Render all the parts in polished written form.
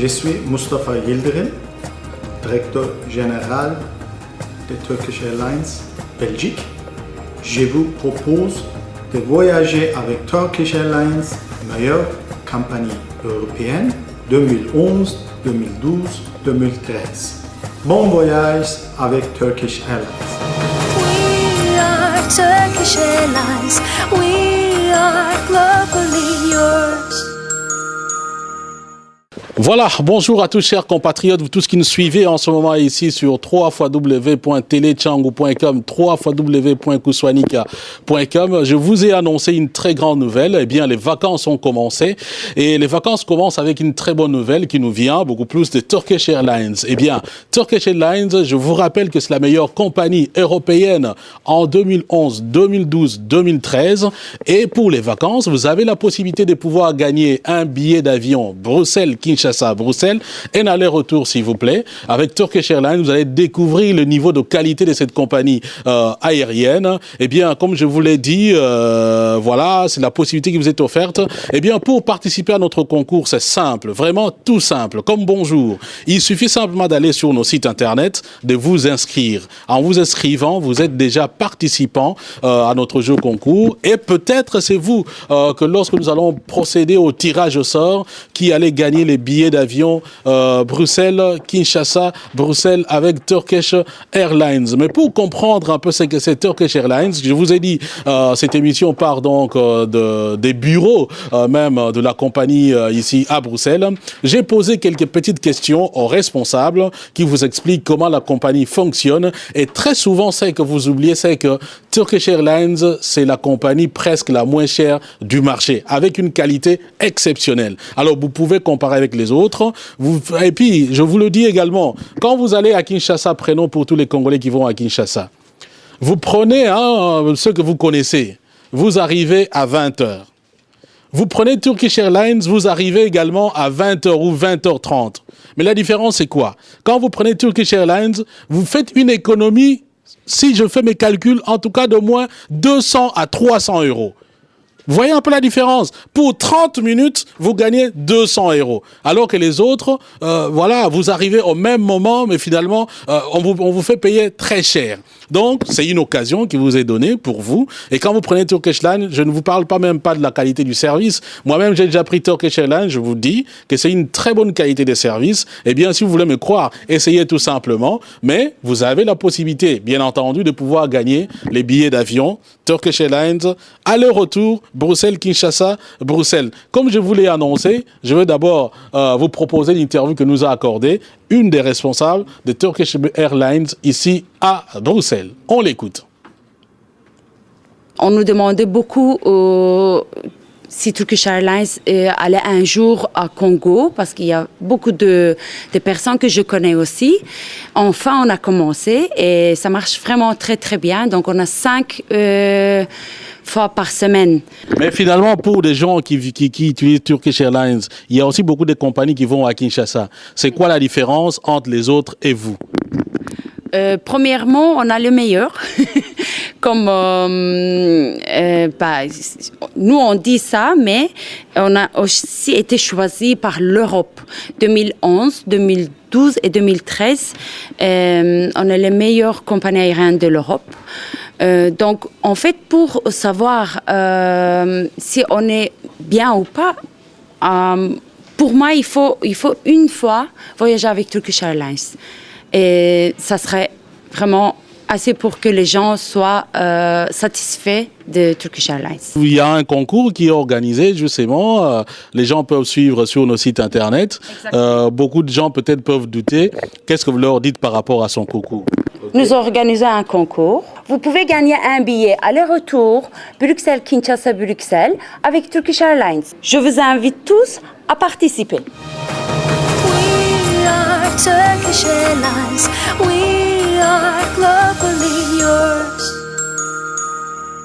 Je suis Mustafa Yildirim, directeur général de Turkish Airlines Belgique. Je vous propose de voyager avec Turkish Airlines, meilleure compagnie européenne 2011, 2012, 2013. Bon voyage avec Turkish Airlines. We are Turkish Airlines. We are globally yours. Voilà, bonjour à tous chers compatriotes, vous tous qui nous suivez en ce moment ici sur www.telechangu.com, www.kuswanika.com. Je vous ai annoncé une très grande nouvelle. Eh bien, les vacances ont commencé et les vacances commencent avec une très bonne nouvelle qui nous vient beaucoup plus de Turkish Airlines. Eh bien, Turkish Airlines, je vous rappelle que c'est la meilleure compagnie européenne en 2011, 2012, 2013. Et pour les vacances, vous avez la possibilité de pouvoir gagner un billet d'avion Bruxelles-Kinshasa à Bruxelles, un aller-retour s'il vous plaît. Avec Turkish Airlines, vous allez découvrir le niveau de qualité de cette compagnie aérienne. Eh bien, comme je vous l'ai dit, voilà, c'est la possibilité qui vous est offerte. Eh bien, pour participer à notre concours, c'est simple, vraiment tout simple, comme bonjour. Il suffit simplement d'aller sur nos sites internet, de vous inscrire. En vous inscrivant, vous êtes déjà participant à notre jeu concours et peut-être c'est vous que lorsque nous allons procéder au tirage au sort qui allez gagner les billets d'avion Bruxelles-Kinshasa, Bruxelles avec Turkish Airlines. Mais pour comprendre un peu ce que c'est Turkish Airlines, je vous ai dit, cette émission part donc des bureaux même de la compagnie ici à Bruxelles. J'ai posé quelques petites questions aux responsables qui vous expliquent comment la compagnie fonctionne. Et très souvent, ce que vous oubliez, c'est que Turkish Airlines, c'est la compagnie presque la moins chère du marché, avec une qualité exceptionnelle. Alors, vous pouvez comparer avec les autres. Et puis, je vous le dis également, quand vous allez à Kinshasa, prenons pour tous les Congolais qui vont à Kinshasa, vous prenez ce que vous connaissez, vous arrivez à 20h. Vous prenez Turkish Airlines, vous arrivez également à 20h ou 20h30. Mais la différence, c'est quoi? Quand vous prenez Turkish Airlines, vous faites une économie, si je fais mes calculs, en tout cas de moins 200 à 300 euros. Vous voyez un peu la différence? Pour 30 minutes, vous gagnez 200 euros. Alors que les autres, voilà, vous arrivez au même moment, mais finalement, on vous fait payer très cher. Donc, c'est une occasion qui vous est donnée pour vous. Et quand vous prenez Turkish Airlines, je ne vous parle pas même pas de la qualité du service. Moi-même, j'ai déjà pris Turkish Airlines. Je vous dis que c'est une très bonne qualité de service. Eh bien, si vous voulez me croire, essayez tout simplement. Mais vous avez la possibilité, bien entendu, de pouvoir gagner les billets d'avion Turkish Airlines aller-retour Bruxelles-Kinshasa, Bruxelles. Comme je vous l'ai annoncé, je vais d'abord vous proposer l'interview que nous a accordée une des responsables de Turkish Airlines ici à Bruxelles. On l'écoute. On nous demandait beaucoup si Turkish Airlines allait un jour à Congo, parce qu'il y a beaucoup de personnes que je connais aussi. Enfin, on a commencé et ça marche vraiment très très bien. Donc, on a 5 fois par semaine. Mais finalement, pour des gens qui utilisent Turkish Airlines, il y a aussi beaucoup de compagnies qui vont à Kinshasa. C'est quoi la différence entre les autres et vous? Premièrement, on a le meilleur. Comme nous on dit ça, mais on a aussi été choisi par l'Europe. 2011, 2012 et 2013, on est les meilleures compagnies aériennes de l'Europe. Donc, en fait, pour savoir si on est bien ou pas, pour moi, il faut une fois voyager avec Turkish Airlines. Et ça serait vraiment assez pour que les gens soient satisfaits de Turkish Airlines. Il y a un concours qui est organisé, justement. Les gens peuvent suivre sur nos sites internet. Beaucoup de gens peut-être peuvent douter. Qu'est-ce que vous leur dites par rapport à son concours? Nous organisons un concours. Vous pouvez gagner un billet aller-retour Bruxelles-Kinshasa-Bruxelles avec Turkish Airlines. Je vous invite tous à participer. We are Turkish Airlines. We are globally yours.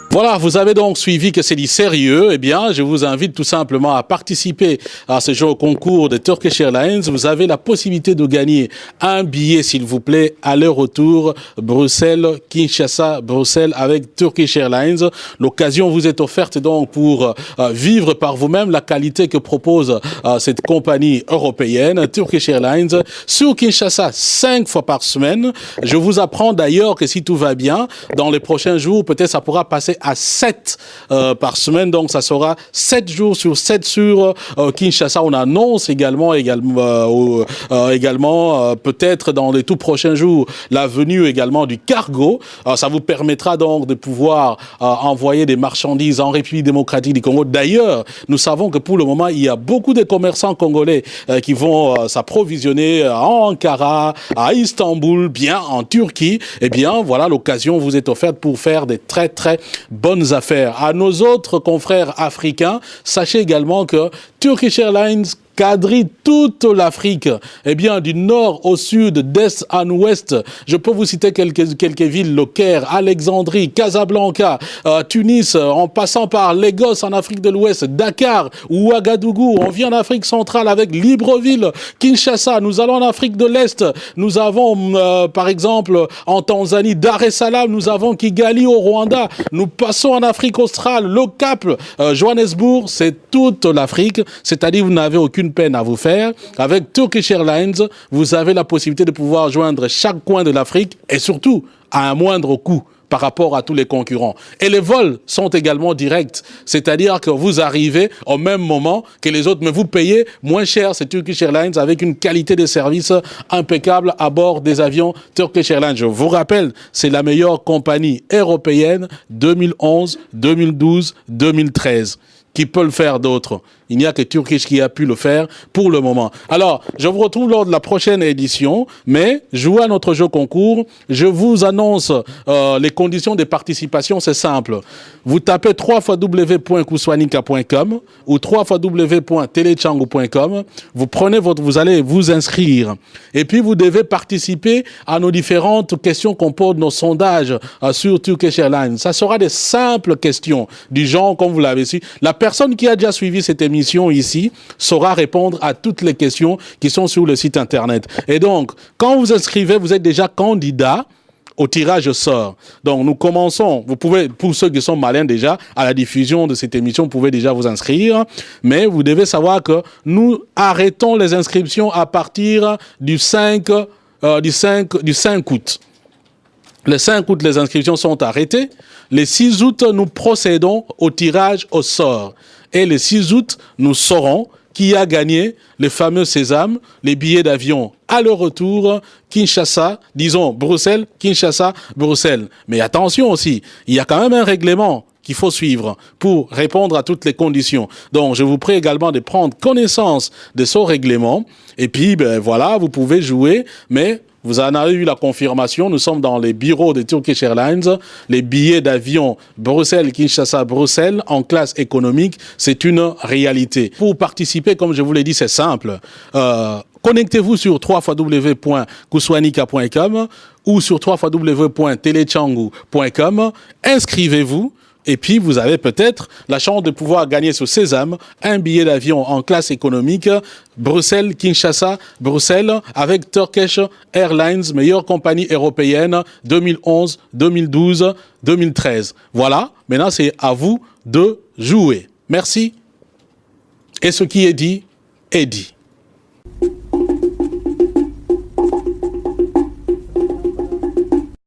Voilà, vous avez donc suivi que c'est du sérieux. Eh bien, je vous invite tout simplement à participer à ce jeu concours de Turkish Airlines. Vous avez la possibilité de gagner un billet, s'il vous plaît, aller-retour Bruxelles-Kinshasa, Bruxelles avec Turkish Airlines. L'occasion vous est offerte donc pour vivre par vous-même la qualité que propose cette compagnie européenne, Turkish Airlines, sur Kinshasa 5 fois par semaine. Je vous apprends d'ailleurs que si tout va bien, dans les prochains jours, peut-être ça pourra passer à 7 par semaine, donc ça sera 7 jours sur 7 sur Kinshasa. On annonce également peut-être dans les tout prochains jours la venue également du cargo. Ça vous permettra donc de pouvoir envoyer des marchandises en République démocratique du Congo. D'ailleurs, nous savons que pour le moment, il y a beaucoup de commerçants congolais qui vont s'approvisionner à Ankara, à Istanbul, bien en Turquie. Eh bien, voilà, l'occasion vous est offerte pour faire des très très bonnes affaires. À nos autres confrères africains, sachez également que Turkish Airlines quadrille toute l'Afrique, eh bien, du nord au sud, d'est en ouest. Je peux vous citer quelques villes, le Caire, Alexandrie, Casablanca, Tunis, en passant par Lagos en Afrique de l'Ouest, Dakar, Ouagadougou. On vient en Afrique centrale avec Libreville, Kinshasa. Nous allons en Afrique de l'Est. Nous avons, par exemple, en Tanzanie, Dar es Salaam. Nous avons Kigali au Rwanda. Nous passons en Afrique australe, le Cap, Johannesburg. C'est toute l'Afrique. C'est-à-dire, vous n'avez aucune peine à vous faire. Avec Turkish Airlines, vous avez la possibilité de pouvoir joindre chaque coin de l'Afrique et surtout à un moindre coût par rapport à tous les concurrents. Et les vols sont également directs, c'est-à-dire que vous arrivez au même moment que les autres, mais vous payez moins cher. C'est Turkish Airlines avec une qualité de service impeccable à bord des avions Turkish Airlines. Je vous rappelle, c'est la meilleure compagnie européenne 2011, 2012, 2013. Qui peut le faire d'autres? Il n'y a que Turkish qui a pu le faire pour le moment. Alors, je vous retrouve lors de la prochaine édition, mais jouez à notre jeu concours. Je vous annonce les conditions de participation, c'est simple. Vous tapez www.kuswanika.com ou www.telechangu.com. Vous allez vous inscrire. Et puis, vous devez participer à nos différentes questions qu'on pose, nos sondages sur Turkish Airlines. Ça sera des simples questions du genre, comme vous l'avez su. La personne qui a déjà suivi cette émission ici saura répondre à toutes les questions qui sont sur le site internet. Et donc, quand vous inscrivez, vous êtes déjà candidat au tirage au sort. Donc, nous commençons. Vous pouvez, pour ceux qui sont malins déjà, à la diffusion de cette émission, vous pouvez déjà vous inscrire. Mais vous devez savoir que nous arrêtons les inscriptions à partir du 5 août. Le 5 août, les inscriptions sont arrêtées. Le 6 août, nous procédons au tirage au sort. Et le 6 août, nous saurons qui a gagné les fameux sésames, les billets d'avion à leur retour, Kinshasa, disons Bruxelles, Kinshasa, Bruxelles. Mais attention aussi, il y a quand même un règlement qu'il faut suivre pour répondre à toutes les conditions. Donc, je vous prie également de prendre connaissance de ce règlement. Et puis, ben voilà, vous pouvez jouer, mais vous en avez eu la confirmation. Nous sommes dans les bureaux de Turkish Airlines. Les billets d'avion Bruxelles-Kinshasa-Bruxelles en classe économique, c'est une réalité. Pour participer, comme je vous l'ai dit, c'est simple. Connectez-vous sur www.kuswanika.com ou sur www.telechangu.com. Inscrivez-vous. Et puis, vous avez peut-être la chance de pouvoir gagner ce sésame, un billet d'avion en classe économique, Bruxelles, Kinshasa, Bruxelles, avec Turkish Airlines, meilleure compagnie européenne, 2011, 2012, 2013. Voilà, maintenant c'est à vous de jouer. Merci. Et ce qui est dit, est dit.